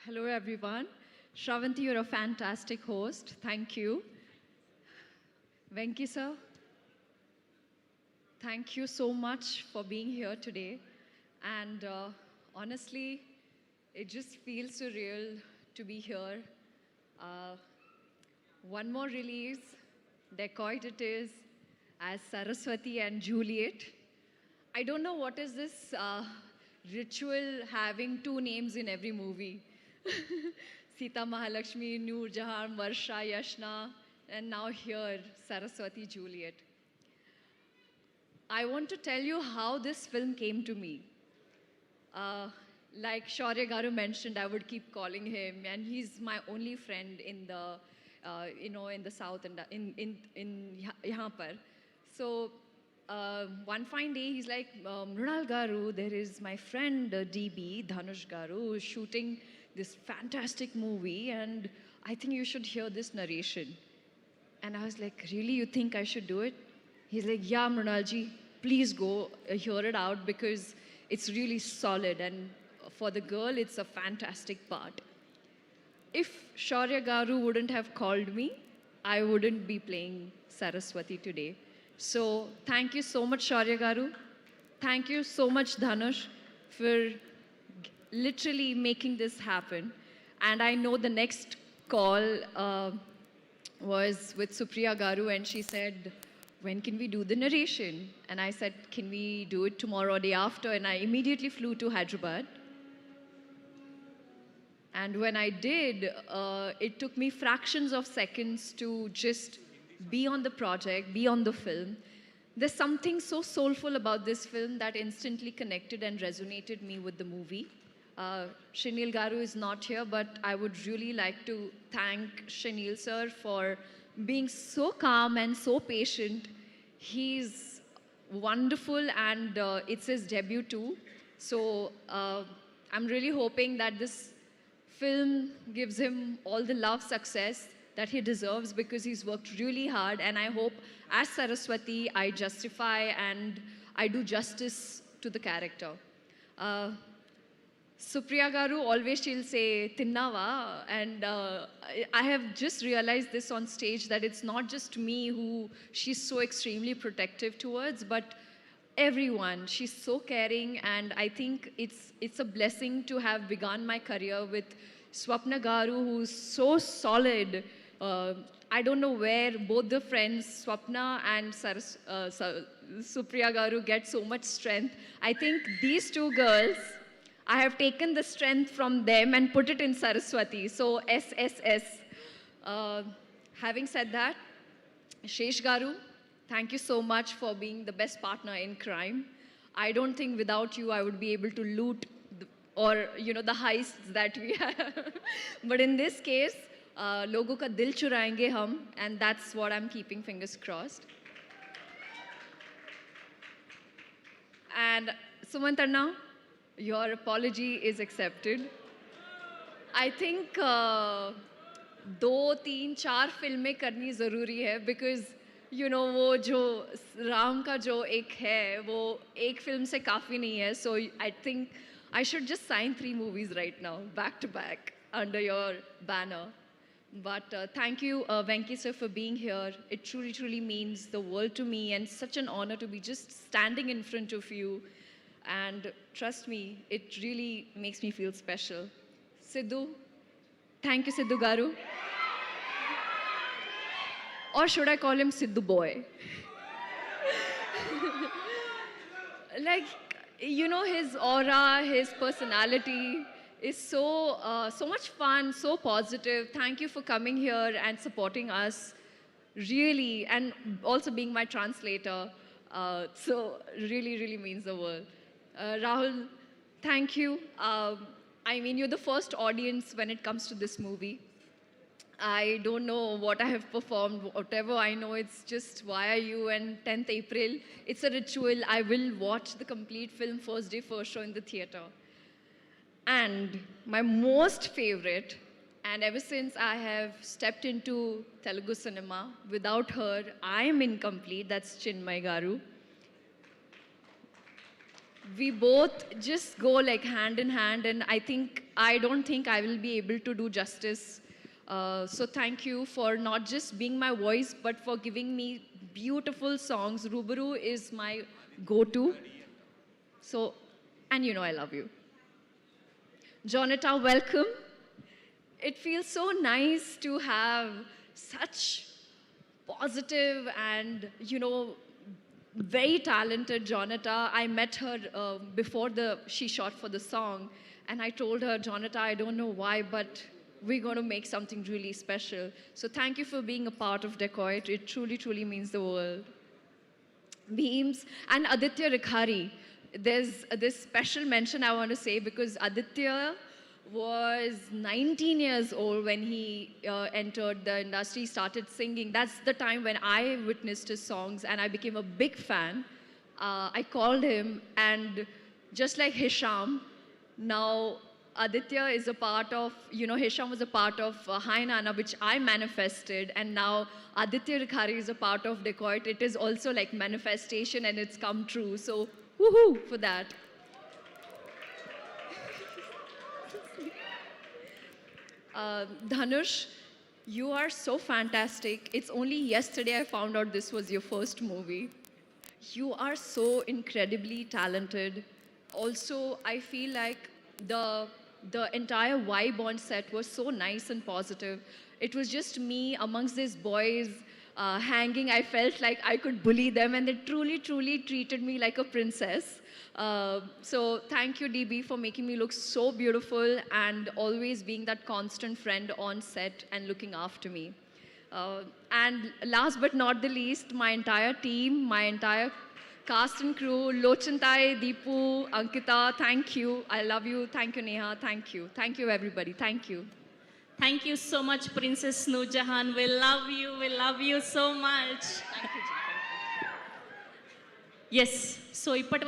Hello, everyone. Shravanti, you're a fantastic host. Thank you. Venki, sir, thank you so much for being here today. And honestly, it just feels surreal to be here. Uh, One more release, Dacoit it is, as Saraswati and Juliet. I don't know what is this ritual having two names in every movie. Sita Mahalakshmi, Noor Jahan, Varsha, Yashna, and now here, Saraswati Juliet. I want to tell you how this film came to me. Uh, like Shaurya Garu mentioned, I would keep calling him, and he's my only friend in the, in the south and यहाँ पर. So one fine day, he's like, Mrunal Garu, there is my friend DB Dhanush Garu who's shooting this fantastic movie, and I think you should hear this narration. And I was like, really, you think I should do it? He's like, yeah, Mrunalji, please go hear it out because it's really solid. And for the girl, it's a fantastic part. If Shaurya Garu wouldn't have called me, I wouldn't be playing Saraswati today. So thank you so much, Shaurya Garu. Thank you so much, Dhanush, for literally making this happen. And I know the next call was with Supriya Garu, and she said, when can we do the narration? And I said, can we do it tomorrow or day after? And I immediately flew to Hyderabad. And when I did, it took me fractions of seconds to just be on the project, be on the film. There's something so soulful about this film that instantly connected and resonated me with the movie. Shinil Garu is not here, but I would really like to thank Shinil sir for being so calm and so patient. He's wonderful, and it's his debut too. So I'm really hoping that this film gives him all the love, success that he deserves because he's worked really hard. And I hope, as Saraswati, I justify and I do justice to the character. Supriya Garu always she'll say Tinnava, and I have just realized this on stage that it's not just me who she's so extremely protective towards, but everyone. She's so caring, and I think it's a blessing to have begun my career with Swapna Garu, who's so solid. I don't know where both the friends, Swapna and Supriya Garu, get so much strength. I think these two girls, I have taken the strength from them and put it in Saraswati. So SSS. Having said that, Shesh Garu, thank you so much for being the best partner in crime. I don't think without you I would be able to loot the heists that we have. But in this case, logo ka dil churayenge hum, and that's what I'm keeping fingers crossed. And Sumantarna, your apology is accepted. I think 2, 3, 4 फिल्में करनी ज़रूरी है because वो जो राम का जो एक है वो एक फिल्म से काफ़ी नहीं है. So I think I should just sign 3 movies right now, back to back, under your banner. But thank you, Venki sir, for being here. It truly, truly means the world to me, and such an honor to be just standing in front of you. And trust me, it really makes me feel special. Sidhu, thank you, Sidhu Garu. Or should I call him Sidhu Boy? Like, his aura, his personality is so much fun, so positive. Thank you for coming here and supporting us, really, and also being my translator. So really, really means the world. Rahul, thank you. I mean, you're the first audience when it comes to this movie. I don't know what I have performed, whatever I know, it's just Why Are You and 10th April. It's a ritual. I will watch the complete film first day, first show in the theater. And my most favorite, and ever since I have stepped into Telugu cinema, without her, I am incomplete, that's Chinmay Garu. We both just go like hand in hand, and I think I don't think I will be able to do justice. So thank you for not just being my voice, but for giving me beautiful songs. Rubaru is my go-to. So, and you know I love you. Jonata, welcome. It feels so nice to have such positive and, very talented Jonata. I met her before she shot for the song, and I told her, Jonata, I don't know why, but we're going to make something really special. So thank you for being a part of Decoit. It truly, truly means the world. Beams and Aditya Rikhari. There's this special mention I want to say because Aditya was 19 years old when he entered the industry, started singing. That's the time when I witnessed his songs and I became a big fan. I called him, and just like Hisham, now Aditya is a part of, Hisham was a part of Hai Nana, which I manifested, and now Aditya Rikhari is a part of Decoit. It is also like manifestation and it's come true. So, woohoo for that. Dhanush, you are so fantastic. It's only yesterday I found out this was your first movie. You are so incredibly talented. Also, I feel like the entire vibe on set was so nice and positive. It was just me amongst these boys hanging. I felt like I could bully them, and they truly, truly treated me like a princess. So thank you, DB, for making me look so beautiful and always being that constant friend on set and looking after me. And last but not the least, my entire team, my entire cast and crew, Lochantai, Deepu, Ankita, thank you. I love you. Thank you, Neha. Thank you. Thank you, everybody. Thank you. Thank you so much, Princess Noor Jahan. We love you. We love you so much. Thank you, Ji. Yes. So,